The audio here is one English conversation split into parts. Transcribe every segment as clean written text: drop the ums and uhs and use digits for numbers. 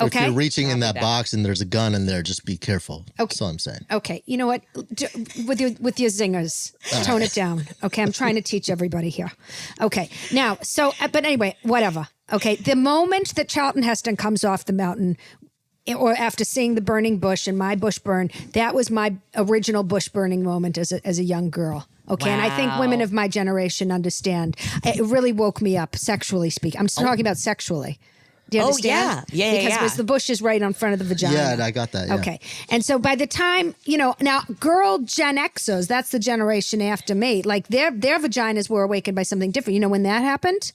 If Okay. you're reaching in that box and there's a gun in there, just be careful. Okay. That's all I'm saying. Okay, you know what? With your zingers, tone it down. Okay, I'm trying to teach everybody here. Okay, now, but anyway, whatever. Okay, the moment that Charlton Heston comes off the mountain, or after seeing the burning bush and my bush burn, that was my original bush burning moment as a young girl. Okay, and I think women of my generation understand. It really woke me up, sexually speaking. I'm talking about sexually. Do you understand? yeah, Because yeah. it was the bush is right in front of the vagina. Yeah, I got that. Yeah. Okay. And so by the time, now girl Gen Xers, that's the generation after me, like their vaginas were awakened by something different. You know when that happened?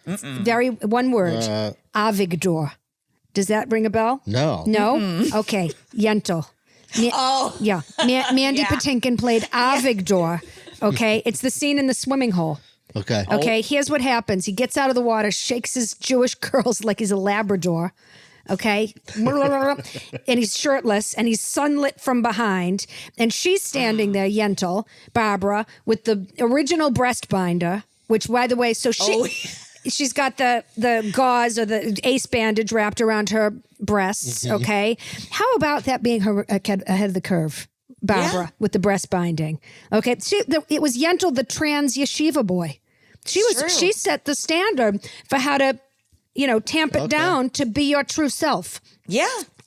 One word. Avigdor. Does that ring a bell? No. No? Okay. Yentl. Yeah. Mandy Patinkin played Avigdor. Okay. It's the scene in the swimming hole. Okay. Okay, here's what happens. He gets out of the water, shakes his Jewish curls like he's a Labrador. Okay. And he's shirtless and he's sunlit from behind. And she's standing there, Yentl, Barbara, with the original breast binder, which, by the way, so she's got the gauze or the ace bandage wrapped around her breasts. Okay. How about that being her ahead of the curve? Barbara with the breast binding. Okay. It was Yentl, the trans yeshiva boy. She set the standard for how to, tamp it down to be your true self. Yeah.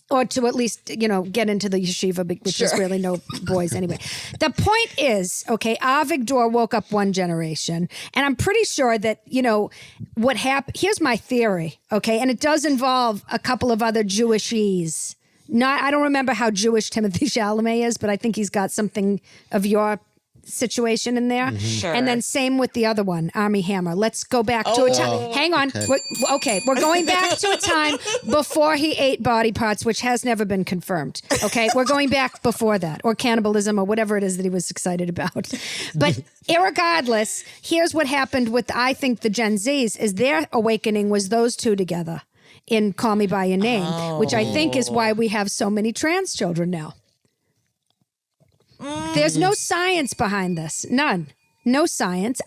Or to at least, get into the yeshiva, which is really no boys anyway. The point is, okay, Avigdor woke up one generation, and I'm pretty sure that, what happened, here's my theory, okay, and it does involve a couple of other Jewishies. I don't remember how Jewish Timothy Chalamet is, but I think he's got something of your situation in there. Sure. And then same with the other one, Army Hammer. Let's go back to a time. Hang on. We're going back to a time before he ate body parts, which has never been confirmed. Okay, we're going back before that, or cannibalism, or whatever it is that he was excited about. But irregardless, here's what happened with, I think, the Gen Zs, is their awakening was those two together in Call Me By Your Name, which I think is why we have so many trans children now. There's no science behind this. None. No science.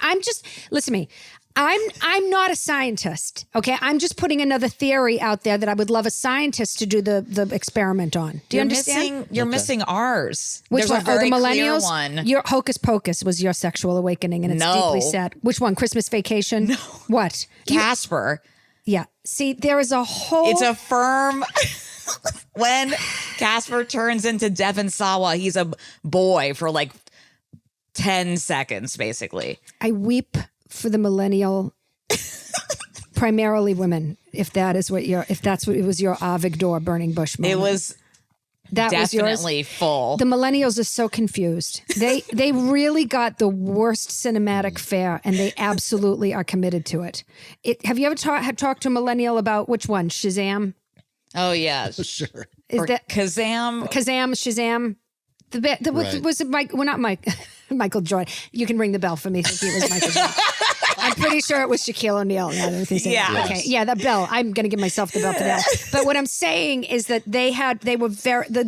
Listen to me. I'm not a scientist. Okay. I'm just putting another theory out there that I would love a scientist to do the experiment on. Do you understand? You're missing ours. Which There's one? a very the clear millennials? one. Your Hocus Pocus was your sexual awakening, and it's deeply sad. Which one? Christmas Vacation? No. What? Casper. Yeah. See, there is a whole... It's a firm... When Casper turns into Devon Sawa, he's a boy for like 10 seconds, basically. I weep for the millennial, primarily women, if that's what it was your Avigdor burning bush moment. It was definitely full. The millennials are so confused. They really got the worst cinematic fare, and they absolutely are committed to it. Have you ever talked to a millennial about which one? Shazam? Oh, yeah. Sure. Is that Kazam? Shazam? Was it Mike? Well, not Mike. Michael Jordan. You can ring the bell for me. Thinking it was Michael Jordan. I'm pretty sure it was Shaquille O'Neal. Yeah. Okay. Yeah, that bell. I'm going to give myself the bell for that. But what I'm saying is that the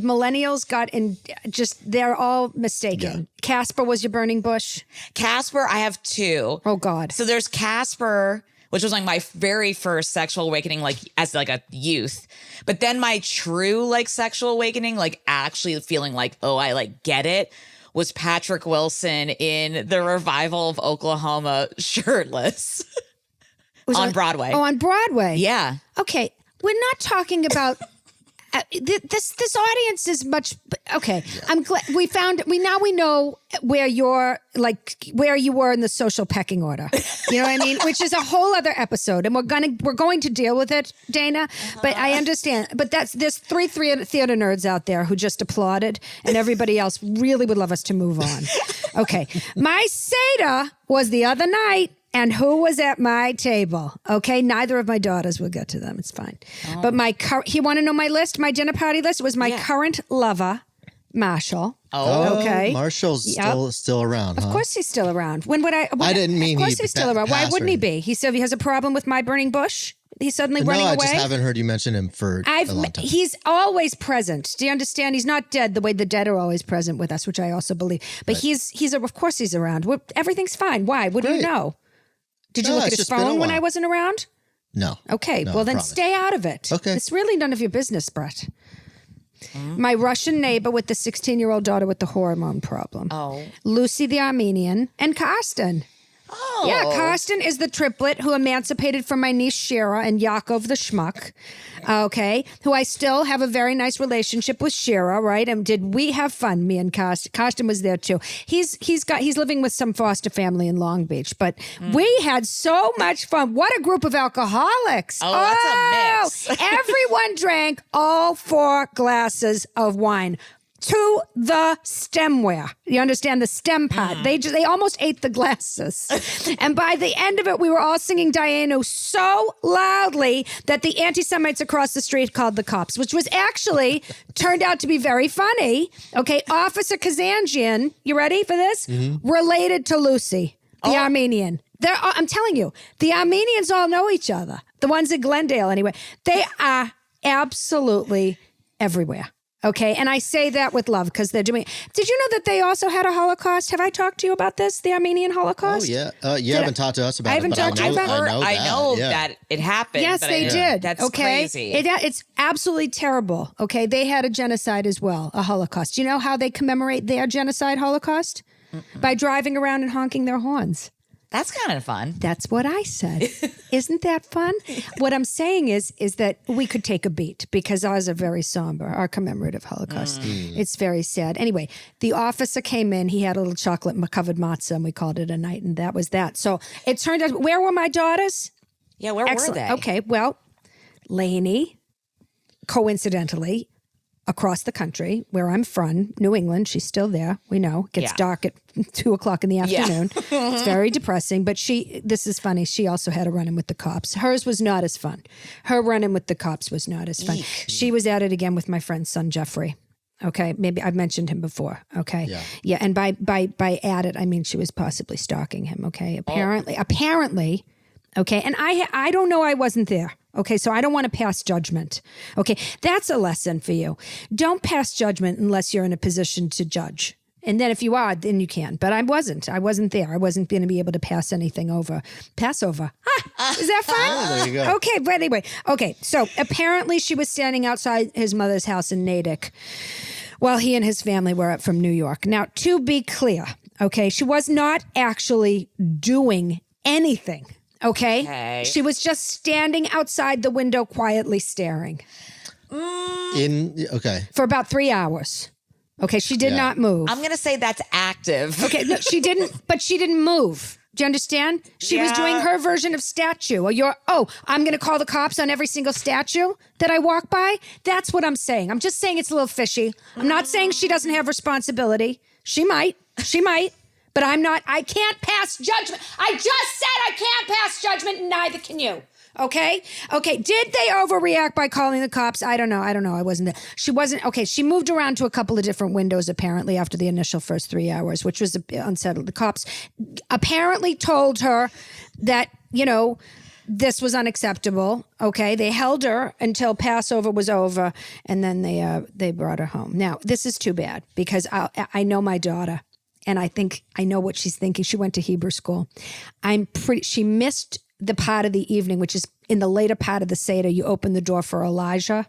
millennials got in. They're all mistaken. Yeah. Casper was your burning bush. Casper, I have two. Oh God. So there's Casper, which was like my very first sexual awakening, like as like a youth. But then my true like sexual awakening, like actually feeling like, oh, I like get it, was Patrick Wilson in the revival of Oklahoma shirtless on Broadway. Oh, on Broadway. Yeah. Okay. We're not talking about this audience is much okay. Yeah. I'm glad we know where you were in the social pecking order. You know what I mean? Which is a whole other episode, and we're going to deal with it, Dana. But I understand. But there's three theater nerds out there who just applauded, and everybody else really would love us to move on. Okay, my Seder was the other night. And who was at my table? Okay, neither of my daughters will get to them. It's fine. Oh. But you want to know my list? My dinner party list was my current lover, Marshall. Oh, okay. Marshall's still around. Of course, he's still around. When would I? I didn't mean. Of course, he's still around. Why wouldn't he be? He said he has a problem with my burning bush. He's suddenly running away. No, I just haven't heard you mention him for a long time. He's always present. Do you understand? He's not dead the way the dead are always present with us, which I also believe. But right. Of course he's around. Everything's fine. Why? What do you know? Did you look at his phone when I wasn't around? No. Okay, No, well I then promise. stay out of it. Okay. It's really none of your business, Brett. My Russian neighbor with the 16-year-old daughter with the hormone problem. Oh. Lucy the Armenian and Karsten. Oh. Yeah, Karsten is the triplet who emancipated from my niece Shira and Yaakov the schmuck. Okay, who I still have a very nice relationship with Shira, right? And did we have fun? Me and Karsten. Karsten was there too. He's living with some foster family in Long Beach, but we had so much fun. What a group of alcoholics! Oh, that's a mix. Everyone drank all 4 glasses of wine. To the stemware. You understand the stem part. They almost ate the glasses. And by the end of it, we were all singing Diana so loudly that the anti-Semites across the street called the cops, which was actually turned out to be very funny. Okay, Officer Kazanjian, you ready for this? Related to Lucy, the Armenian. I'm telling you, the Armenians all know each other. The ones in Glendale, anyway. They are absolutely everywhere. Okay, and I say that with love because they're doing. Did you know that they also had a Holocaust? Have I talked to you about this, the Armenian Holocaust? Oh yeah, you haven't talked to us about I it. haven't but talked to you about it. I know yeah. that it happened. Yes, but they did. That's okay? crazy. It's absolutely terrible. Okay, they had a genocide as well, a Holocaust. You know how they commemorate their genocide Holocaust? By driving around and honking their horns. That's kind of fun. That's what I said. Isn't that fun? What I'm saying is that we could take a beat because ours are very somber, our commemorative Holocaust. It's very sad. Anyway, the officer came in. He had a little chocolate covered matzah, and we called it a night, and that was that. So it turned out, where were my daughters? Yeah, where were they? Okay, well, Laney, coincidentally, across the country where I'm from, New England, she's still there. We know. Gets dark at 2:00 in the afternoon. It's very depressing. But this is funny. She also had a run-in with the cops. Hers was not as fun. Her run-in with the cops was not as fun. She was at it again with my friend's son, Jeffrey. Okay, maybe I've mentioned him before. Okay, yeah, and by at it, I mean she was possibly stalking him. Okay, apparently, okay, and I don't know. I wasn't there. Okay, so I don't want to pass judgment. Okay, that's a lesson for you. Don't pass judgment unless you're in a position to judge. And then if you are, then you can. But I wasn't. I wasn't there. I wasn't going to be able to pass anything over. Passover. Is that fun? There you go. Okay, but anyway. Okay, so apparently she was standing outside his mother's house in Natick while he and his family were up from New York. Now, to be clear, okay, she was not actually doing anything. Okay? She was just standing outside the window quietly staring. For about 3 hours. Okay, she did not move. I'm going to say that's active. Okay, no, she didn't move. Do you understand? She was doing her version of statue. I'm going to call the cops on every single statue that I walk by. That's what I'm saying. I'm just saying it's a little fishy. I'm not saying she doesn't have responsibility. She might. But I can't pass judgment. I just said I can't pass judgment, and neither can you. Okay? Okay, did they overreact by calling the cops? I don't know. I wasn't there. She wasn't. Okay, she moved around to a couple of different windows, apparently, after the initial first 3 hours, which was a bit unsettled. The cops apparently told her that, this was unacceptable. Okay, they held her until Passover was over, and then they brought her home. Now, this is too bad, because I know my daughter. And I think I know what she's thinking. She went to Hebrew school. She missed the part of the evening, which is in the later part of the Seder. You open the door for Elijah.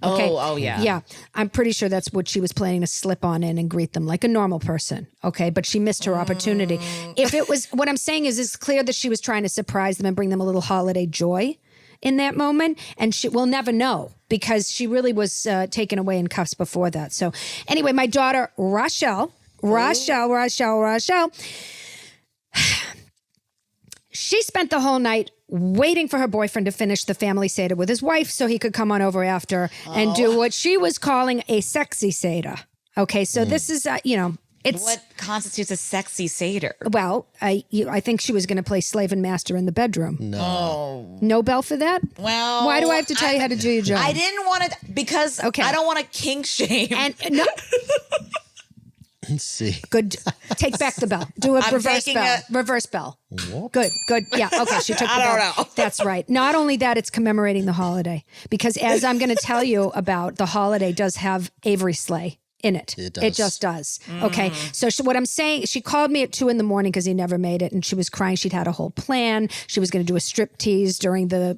Okay. Oh, yeah. Yeah. I'm pretty sure that's what she was planning to slip on in and greet them like a normal person. Okay. But she missed her opportunity. If it was, what I'm saying is, it's clear that she was trying to surprise them and bring them a little holiday joy in that moment. And we'll never know, because she really was taken away in cuffs before that. So anyway, my daughter, Rochelle. She spent the whole night waiting for her boyfriend to finish the family Seder with his wife so he could come on over after and do what she was calling a sexy Seder. Okay, so this is, it's... What constitutes a sexy Seder? Well, I think she was going to play slave and master in the bedroom. No. No bell for that? Well... Why do I have to tell you how to do your job? I didn't want to, because I don't want to kink shame. And no... Let's see. Good. Take back the bell. Do a reverse bell. Reverse bell. Whoop. Good. Yeah. Okay. She took the bell. I don't know. That's right. Not only that, it's commemorating the holiday, because as I'm going to tell you about, the holiday does have Avery Slay in it. It does. It just does. Okay. So what I'm saying, she called me at 2 a.m. because he never made it, and she was crying. She'd had a whole plan. She was going to do a strip tease during the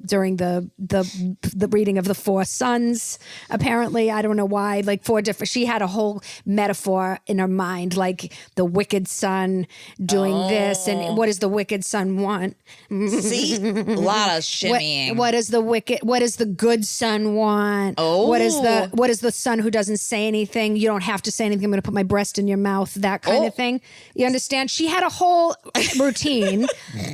reading of the 4 sons. Apparently, I don't know why. Like 4 different. She had a whole metaphor in her mind, like the wicked son doing this, and what does the wicked son want? See, a lot of shimmying. What does the good son want? Oh. What is the son who doesn't say anything? You don't have to say anything. I'm going to put my breast in your mouth, that kind of thing. You understand? She had a whole routine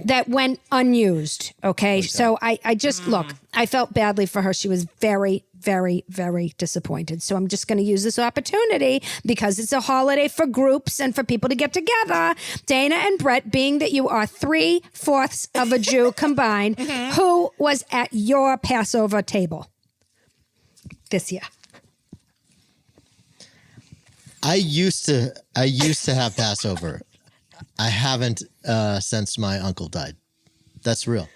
that went unused. Okay. So I just, look, I felt badly for her. She was very, very, very disappointed. So I'm just going to use this opportunity because it's a holiday for groups and for people to get together. Dana and Brett, being that you are 3/4 of a Jew combined, who was at your Passover table this year? I used to have Passover. I haven't since my uncle died. That's real.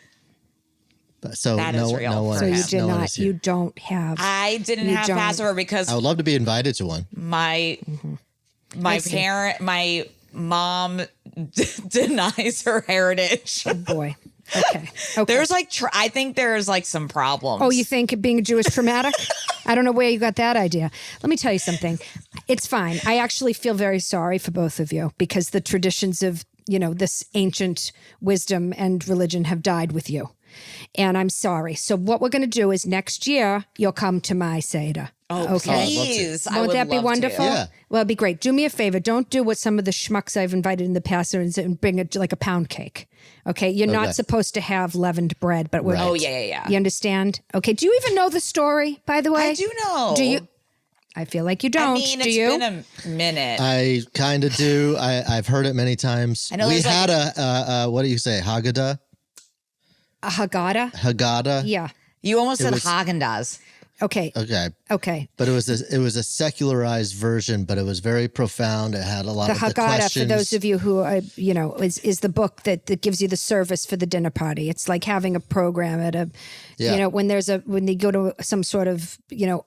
But so That is real. no one. So you is- did no one not. is here. You don't have. I didn't You have don't. Passover because I would love to be invited to one. my see. my mom denies her heritage. Boy. Okay. There's like I think there's like some problems. Oh, you think being a Jew is traumatic? I don't know where you got that idea. Let me tell you something. It's fine. I actually feel very sorry for both of you because the traditions of, this ancient wisdom and religion have died with you. And I'm sorry. So what we're going to do is next year, you'll come to my Seder. Oh, okay. please. I Won't would that be love wonderful? To. Yeah. Well, it'd be great. Do me a favor. Don't do what some of the schmucks I've invited in the past are and bring it like a pound cake. Okay. You're not Okay. supposed to have leavened bread, but we're. Right. Oh, yeah. You understand? Okay. Do you even know the story, by the way? I do know. Do you? I feel like you don't. I mean, do it's you? been a minute. I kind of do. I've heard it many times. I know we there's, like- had a what do you say? Haggadah? A Haggadah? Haggadah? Yeah. you almost said was- Haagen-Dazs. Okay. Okay. But it was a secularized version, but it was very profound. It had a lot The of the Haggadah, questions. for those of you who are, is the book that gives you the service for the dinner party. It's like having a program at a, Yeah. when they go to some sort of,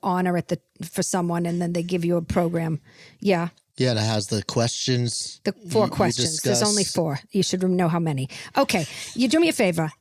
honor for someone and then they give you a program. Yeah. Yeah, and it has the questions. The 4 you questions. There's discuss. only 4. You should know how many. Okay. You do me a favor.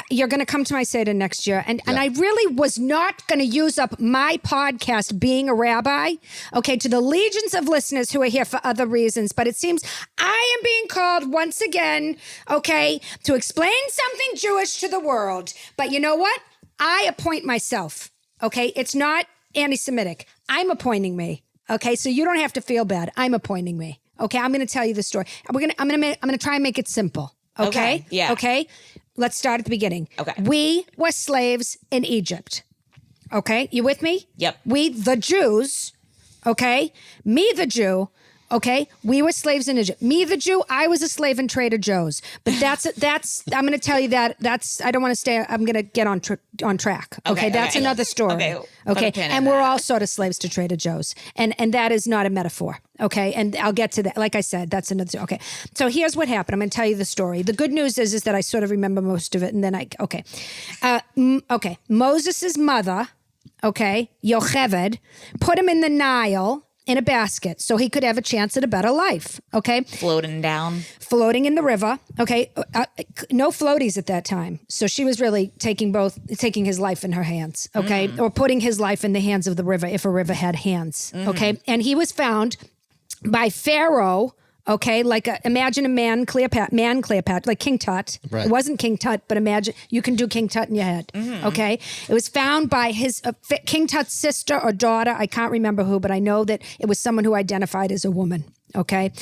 You're going to come to my Seder next year. And I really was not going to use up my podcast being a rabbi, okay, to the legions of listeners who are here for other reasons. But it seems I am being called once again, okay, to explain something Jewish to the world. But you know what? I appoint myself, okay? It's not anti-Semitic. I'm appointing me, okay? So you don't have to feel bad. I'm appointing me, okay? I'm going to tell you the story. I'm going to try and make it simple, okay? Okay, yeah. Okay? Let's start at the beginning. Okay. We were slaves in Egypt. Okay? You with me? Yep. We, the Jews, okay? Me, the Jew, okay? We were slaves in Egypt. Me, the Jew, I was a slave in Trader Joe's. But that's I'm going to tell you that, I don't want to stay, I'm going to get on track. Okay? That's okay. another story. Okay, put a pin in And we're that. all sort of slaves to Trader Joe's. And that is not a metaphor. Okay. And I'll get to that. Like I said, that's another. Okay. So here's what happened. I'm going to tell you the story. The good news is that I sort of remember most of it. And then okay. Moses's mother, okay, Yocheved, put him in the Nile in a basket so he could have a chance at a better life. Okay. Floating down. Floating in the river. Okay. No floaties at that time. So she was really taking his life in her hands. Okay. Or putting his life in the hands of the river if a river had hands. Okay. And he was found by Pharaoh. Okay, imagine a man Cleopatra, like King Tut. Right. It wasn't King Tut, but imagine you can do King Tut in your head. Okay, it was found by his King Tut's sister or daughter. I can't remember who, but I know that it was someone who identified as a woman. Okay,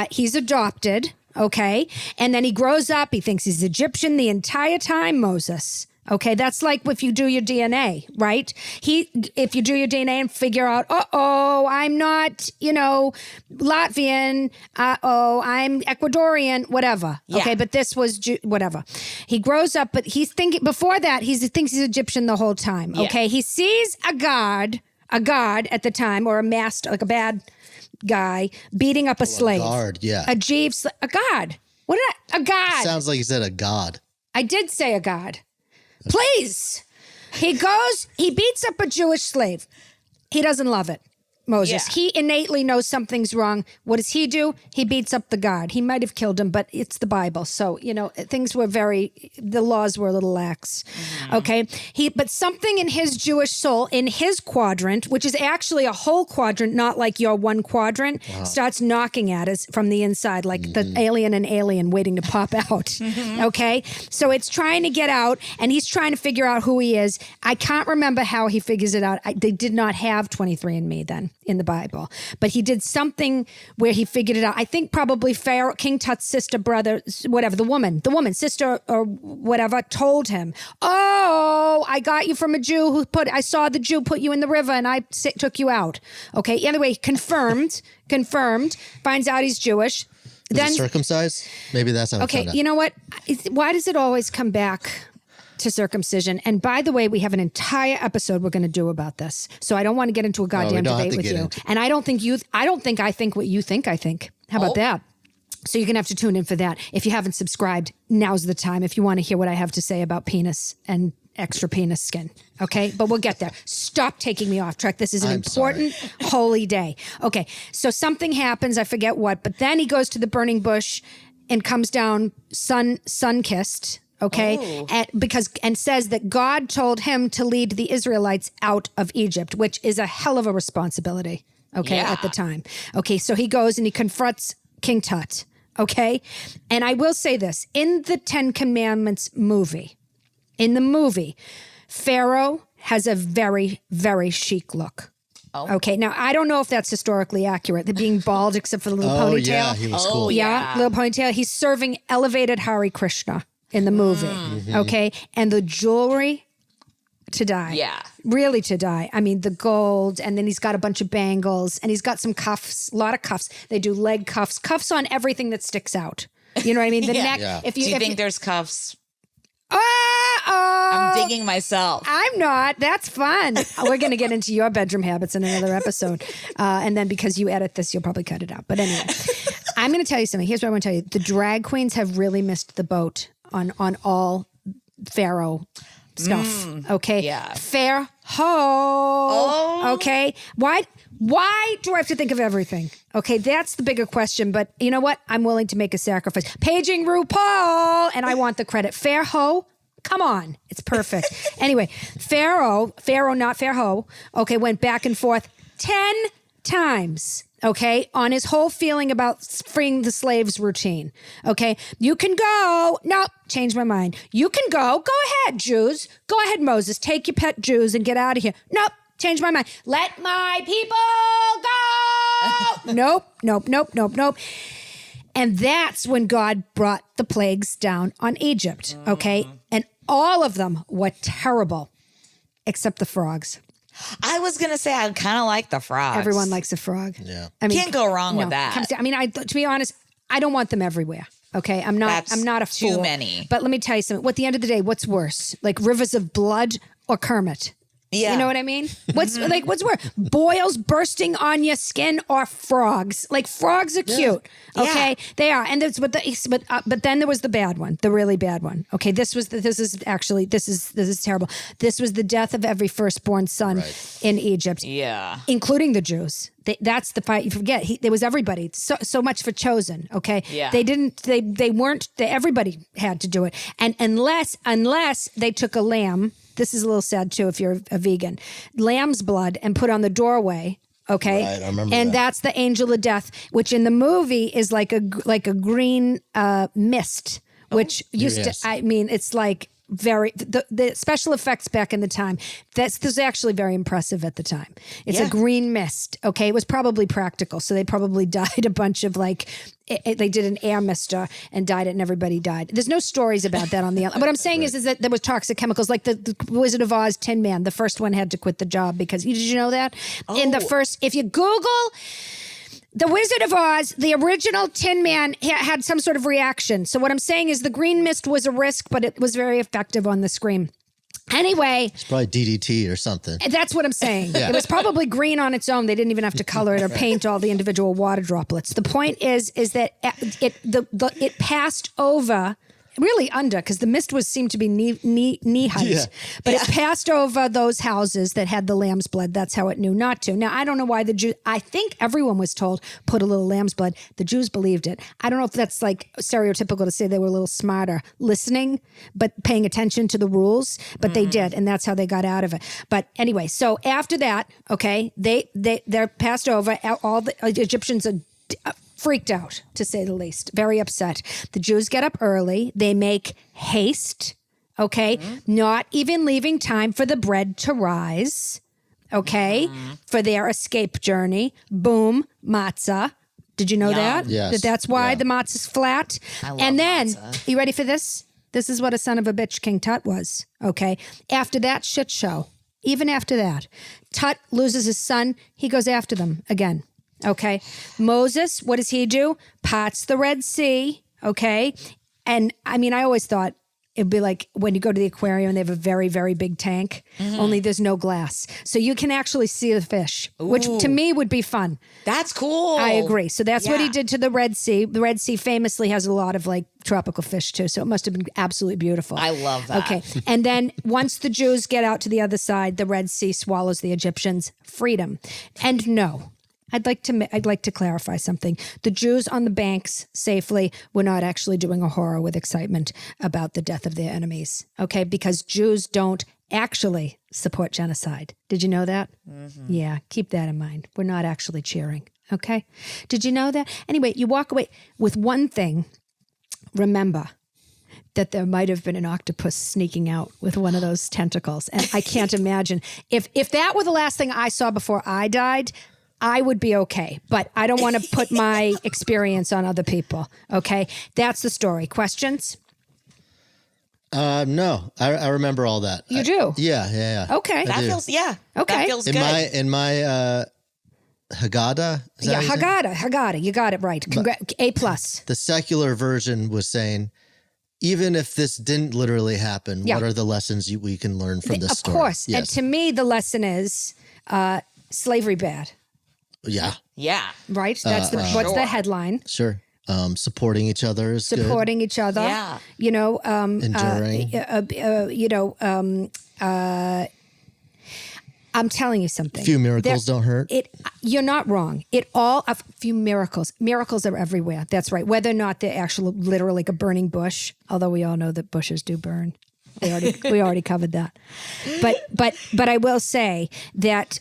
he's adopted. Okay, and then he grows up. He thinks he's Egyptian the entire time. Moses. Okay, that's like if you do your DNA, right? If you do your DNA and figure out, I'm not, Latvian, I'm Ecuadorian, whatever. Yeah. Okay, but this was whatever. He grows up, but he's thinking before that he thinks he's Egyptian the whole time. Okay, he sees a god at the time, or a master, like a bad guy, beating up a slave. Guard, yeah. A god. What did a god? Sounds like you said a god. I did say a god. Please. He beats up a Jewish slave. He doesn't love it. Moses. Yeah. He innately knows something's wrong. What does he do? He beats up the guard. He might have killed him, but it's the Bible. So, things were the laws were a little lax. Okay. But something in his Jewish soul, in his quadrant, which is actually a whole quadrant, not like your one quadrant, starts knocking at us from the inside, like the alien waiting to pop out. Okay. So it's trying to get out, and he's trying to figure out who he is. I can't remember how he figures it out. They did not have 23andMe then in the Bible, but he did something where he figured it out. I think probably Pharaoh, King Tut's sister, brother, whatever, the woman, sister or whatever, told him, "Oh, I got you from a Jew I saw the Jew put you in the river and I took you out." Okay. Anyway, confirmed, finds out he's Jewish. Was he circumcised? Maybe that's how. Okay. You know what? Why does it always come back to circumcision? And by the way, we have an entire episode we're going to do about this. So I don't want to get into a goddamn debate with you. And I don't think I think what you think I think. How about that? So you're going to have to tune in for that. If you haven't subscribed, now's the time if you want to hear what I have to say about penis and extra penis skin. Okay? But we'll get there. Stop taking me off track. This is an important, holy day. Okay. So something happens. I forget what. But then he goes to the burning bush and comes down sun-kissed. Okay. And says that God told him to lead the Israelites out of Egypt, which is a hell of a responsibility. Okay. At the time. Okay. So he goes and he confronts King Tut. Okay. And I will say this, in the 10 Commandments movie, Pharaoh has a very, very chic look. Okay. Now, I don't know if that's historically accurate. The being bald except for the little ponytail. Yeah, he was cool. Yeah, little ponytail. He's serving elevated Hare Krishna in the movie. Okay. And the jewelry, to die. Yeah. Really to die. I mean, the gold, and then he's got a bunch of bangles, and he's got some cuffs, a lot of cuffs. They do leg cuffs on everything that sticks out. You know what I mean? The neck. Yeah. If Do you think there's cuffs? I'm digging myself. I'm not. That's fun. We're going to get into your bedroom habits in another episode. And then because you edit this, you'll probably cut it out. But anyway, I'm going to tell you something. Here's what I want to tell you. The drag queens have really missed the boat on all Pharaoh stuff. Okay. Yeah. Fair ho. Okay. Why do I have to think of everything? Okay. That's the bigger question. But you know what? I'm willing to make a sacrifice. Paging RuPaul. And I want the credit. Fair ho. Come on. It's perfect. Anyway, Pharaoh, not fair ho. Okay. Went back and forth 10 times. Okay, on his whole feeling about freeing the slaves routine. Okay, you can go. No, change my mind. You can go. Go ahead, Jews. Go ahead, Moses. Take your pet Jews and get out of here. Nope, change my mind. Let my people go. Nope. And that's when God brought the plagues down on Egypt. Okay, and all of them were terrible, except the frogs. I was going to say I kind of like the frogs. Everyone likes a frog. Yeah. I mean, Can't go wrong with that. To be honest, I don't want them everywhere. Okay. I'm not a fool. Too many. But let me tell you something. At the end of the day, what's worse? Like rivers of blood or Kermit? Yeah. You know what I mean? What's worse? Boils bursting on your skin or frogs? Like frogs are cute. Okay. Yeah. They are. And but then there was the bad one, the really bad one. Okay. This is terrible. This was the death of every firstborn son in Egypt. Yeah. Including the Jews. That's the fight. You forget. There was everybody. So much for chosen. Okay. Yeah. They weren't. Everybody had to do it. And unless they took a lamb. This is a little sad too if you're a vegan. Lamb's blood and put on the doorway. Okay. Right, I remember and that. that's the angel of death, which in the movie is like a green mist, which used to. I mean, it's like the special effects back in the time. This is actually very impressive at the time. It's a green mist. Okay, it was probably practical, so they probably dyed a bunch of they did an air mister and dyed it, and everybody died. There's no stories about that on the. What I'm saying is that there was toxic chemicals, like the Wizard of Oz Tin Man. The first one had to quit the job because did you know that? In the first, if you Google. The Wizard of Oz, the original Tin Man, had some sort of reaction. So what I'm saying is the green mist was a risk, but it was very effective on the screen. Anyway. It's probably DDT or something. That's what I'm saying. It was probably green on its own. They didn't even have to color it or paint all the individual water droplets. The point is that it passed over really under, because the mist seemed to be knee height. Yeah. But it passed over those houses that had the lamb's blood. That's how it knew not to. Now, I don't know why the Jews, I think everyone was told, put a little lamb's blood. The Jews believed it. I don't know if that's like stereotypical to say they were a little smarter listening, but paying attention to the rules, but they did. And that's how they got out of it. But anyway, so after that, okay, they're passed over. All the Egyptians are freaked out, to say the least, very upset. The Jews get up early. They make haste, okay, not even leaving time for the bread to rise, okay, for their escape journey. Boom, matzah. Did you know that? Yes. That's why the matzah's flat. I love and then, matzah. you ready for this? This is what a son of a bitch King Tut was, okay? After that shit show, even after that, Tut loses his son. He goes after them again. Okay. Moses, what does he do? Parts the Red Sea. Okay. And I mean, I always thought it'd be like when you go to the aquarium and they have a very, very big tank, only there's no glass. So you can actually see the fish, which to me would be fun. That's cool. I agree. So that's what he Yeah. did to the Red Sea. The Red Sea famously has a lot of like tropical fish too. So it must have been absolutely beautiful. I love that. Okay. And then once the Jews get out to the other side, the Red Sea swallows the Egyptians. Freedom. And no. I'd like to clarify something. The Jews on the banks safely were not actually doing a horror with excitement about the death of their enemies, okay? Because Jews don't actually support genocide. Did you know that? Yeah, keep that in mind. We're not actually cheering, okay? Did you know that? Anyway, you walk away with one thing. Remember that there might have been an octopus sneaking out with one of those tentacles. And I can't imagine. If that were the last thing I saw before I died, I would be okay, but I don't want to put my experience on other people. Okay, that's the story. Questions? No, I remember all that. You do? Yeah. Okay. That do. feels Okay. That feels In good. my Haggadah. Is that Yeah, how you say it? Haggadah. You got it right. A+. The secular version was saying, even if this didn't literally happen, Yeah. what are the lessons we can learn from this Of story? course. Yes. And to me, the lesson is slavery bad, Yeah, yeah. right? That's what's the headline? sure. Supporting each other is Supporting each other. Yeah. You know, Enduring. I'm telling you something. A few miracles don't hurt. You're not wrong. A few miracles. Miracles are everywhere. That's right. Whether or not they're actually literally like a burning bush, although we all know that bushes do burn. We already covered that. But I will say that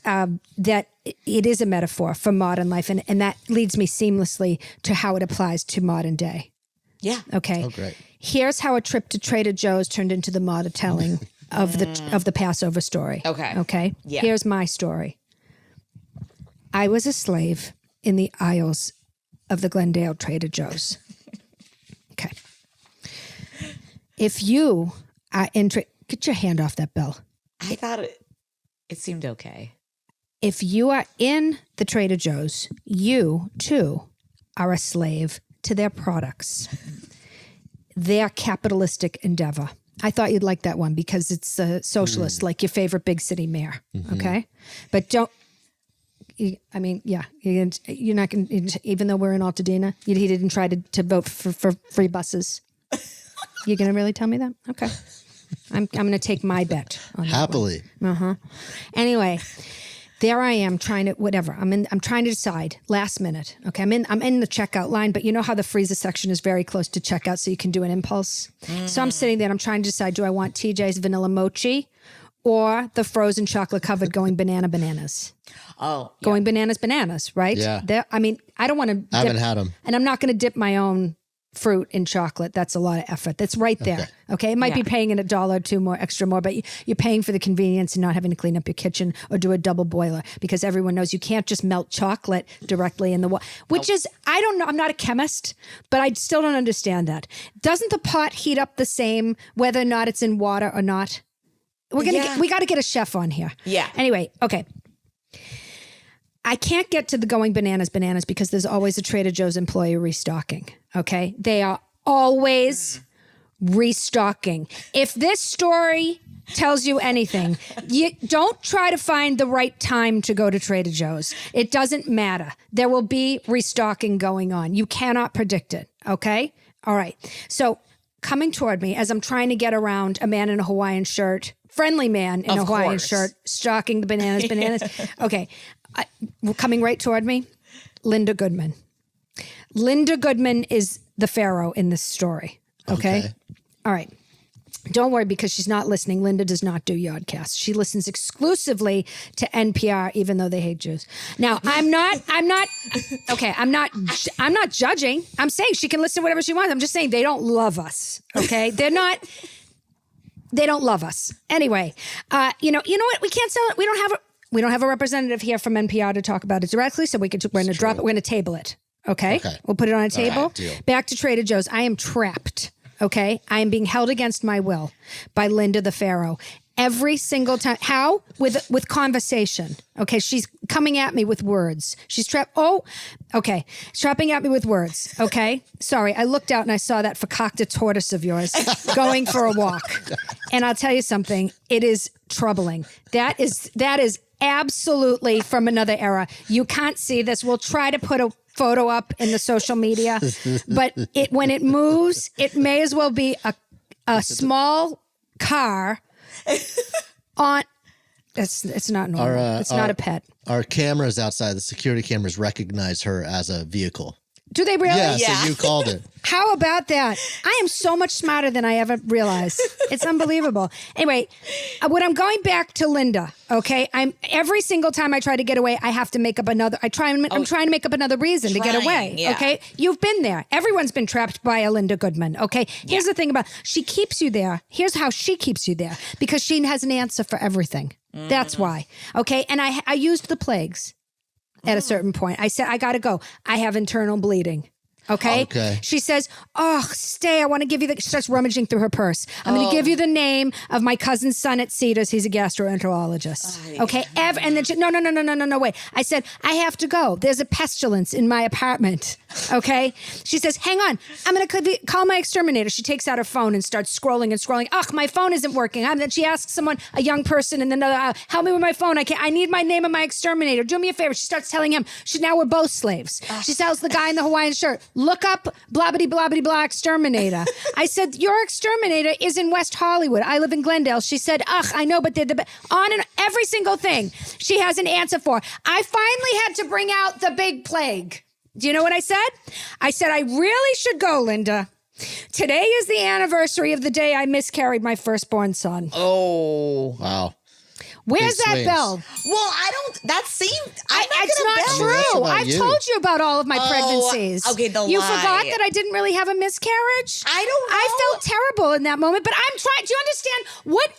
that it is a metaphor for modern life, and that leads me seamlessly to how it applies to modern day. Yeah. Okay. Oh, great. Here's how a trip to Trader Joe's turned into the modern telling of the Passover story. Okay. Okay. Yeah. Here's my story. I was a slave in the aisles of the Glendale Trader Joe's. Okay. If you are get your hand off that bell. I thought it seemed okay. If you are in the Trader Joe's, you too are a slave to their products, their capitalistic endeavor. I thought you'd like that one because it's socialist, like your favorite big city mayor. Okay, but don't. I mean, yeah, you're not going to, even though we're in Altadena, he didn't try to vote for free buses. You're going to really tell me that? Okay. I'm going to take my bet on that Happily. one. Anyway, there I am trying to, whatever. I'm trying to decide last minute. Okay. I'm in the checkout line, but you know how the freezer section is very close to checkout, so you can do an impulse. So I'm sitting there and I'm trying to decide, do I want TJ's vanilla mochi or the frozen chocolate covered going bananas? Oh, yeah. Going bananas, right? Yeah. I mean, I don't want to. I haven't had them. And I'm not going to dip my own fruit in chocolate. That's a lot of effort. That's right there. Okay. It might be paying $1 or $2 more extra more, but you're paying for the convenience and not having to clean up your kitchen or do a double boiler, because everyone knows you can't just melt chocolate directly in the water, which is, I don't know. I'm not a chemist, but I still don't understand that. Doesn't the pot heat up the same whether or not it's in water or not? We got to get a chef on here. Yeah. Anyway. Okay. I can't get to the going bananas because there's always a Trader Joe's employee restocking. Okay. They are always restocking. If this story tells you anything, you don't try to find the right time to go to Trader Joe's. It doesn't matter. There will be restocking going on. You cannot predict it. Okay. All right. So coming toward me as I'm trying to get around a man in a Hawaiian shirt, friendly man in a Hawaiian shirt, stalking the bananas. Okay. Coming right toward me, Linda Goodman. Linda Goodman is the Pharaoh in this story. Okay. All right. Don't worry, because she's not listening. Linda does not do Yodcast. She listens exclusively to NPR, even though they hate Jews. Now, I'm not judging. I'm saying she can listen to whatever she wants. I'm just saying they don't love us. Okay. They don't love us. Anyway, you know what? We can't sell it. We don't have a representative here from NPR to talk about it directly. So we're going to drop it. We're going to table it. Okay. We'll put it on a table. Right, back to Trader Joe's. I am trapped. Okay. I am being held against my will by Linda the Pharaoh. Every single time. How? With conversation. Okay. She's coming at me with words. She's trapped. Oh, okay. Trapping at me with words. Okay. Sorry. I looked out and I saw that fakakta tortoise of yours going for a walk. And I'll tell you something. It is troubling. That is absolutely from another era. You can't see this. We'll try to put a photo up in the social media, but when it moves, it may as well be a small car on. It's not normal. It's not a pet. Our cameras outside, the security cameras recognize her as a vehicle. Do they really? Yeah, so you called it. How about that? I am so much smarter than I ever realized. It's unbelievable. Anyway, when I'm going back to Linda, okay, every single time I try to get away, I have to make up another. I'm trying to make up another reason to get away. Yeah. Okay, you've been there. Everyone's been trapped by a Linda Goodman. Okay, here's the thing about she keeps you there. Here's how she keeps you there, because she has an answer for everything. That's why. Okay, and I used the plagues. At a certain point, I said, I got to go. I have internal bleeding. Okay. She says, oh, stay. I want to give you she starts rummaging through her purse. I'm going to give you the name of my cousin's son at Cedars. He's a gastroenterologist. Okay. And then no, wait. I said, I have to go. There's a pestilence in my apartment. Okay. She says, hang on. I'm going to call my exterminator. She takes out her phone and starts scrolling. Ugh, my phone isn't working. Then she asks someone, a young person in another, help me with my phone. I need my name of my exterminator. Do me a favor. She starts telling him, now we're both slaves. She tells the guy in the Hawaiian shirt, look up blabbity blah exterminator. I said, your exterminator is in West Hollywood. I live in Glendale. She said, ugh, I know, but they're on and every single thing she has an answer for. I finally had to bring out the big plague. Do you know what I said? I said, I really should go, Linda. Today is the anniversary of the day I miscarried my firstborn son. Oh. Wow. Where's that swings. bell? Well, that seemed. It's not true. I've told you about all of my pregnancies. Okay, you forgot that I didn't really have a miscarriage? I don't know. I felt terrible in that moment, but I'm trying. Do you understand?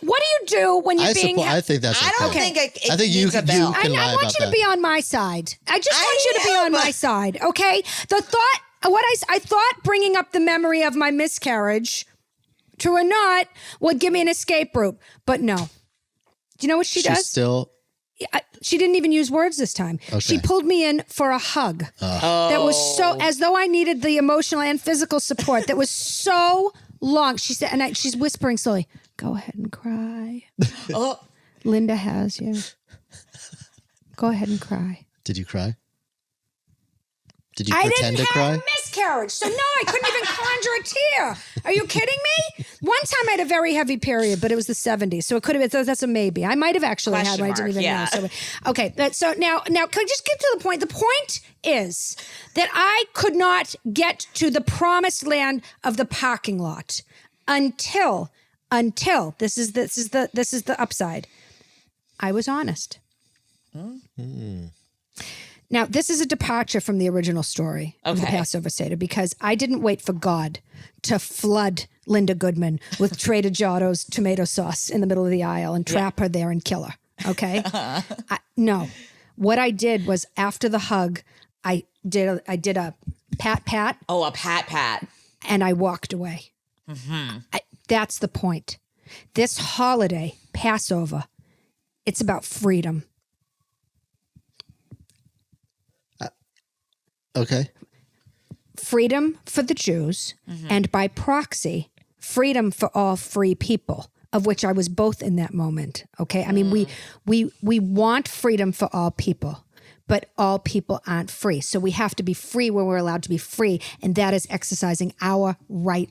What do you do when you're being... I think that's okay. I don't think I think you can lie I want about you to that. be on my side. I just want you to be on my side, okay? The thought... I thought bringing up the memory of my miscarriage, true or not, would give me an escape route, but no. Do you know what she does? She didn't even use words this time. Okay. She pulled me in for a hug. That was so, as though I needed the emotional and physical support. That was so long. She said, and she's whispering slowly, go ahead and cry. Linda has you. Go ahead and cry. Did you cry? Did you pretend to cry? I didn't have a miscarriage, so no, I couldn't even conjure a tear. Are you kidding me? One time I had a very heavy period, but it was the 70s, so it could have been, that's a maybe. I might have actually had one, I didn't even know. So, okay, so now can I just get to the point? The point is that I could not get to the promised land of the parking lot until this is the upside. I was honest. Mm-hmm. Now, this is a departure from the original story of the Passover Seder, because I didn't wait for God to flood Linda Goodman with Trader Giotto's tomato sauce in the middle of the aisle and trap her there and kill her, okay? No. What I did was, after the hug, I did a pat. Oh, a pat. And I walked away. Mm-hmm. That's the point. This holiday, Passover, it's about freedom. Okay. Freedom for the Jews, and by proxy, freedom for all free people, of which I was both in that moment. Okay. I mean, we want freedom for all people, but all people aren't free. So we have to be free where we're allowed to be free. And that is exercising our right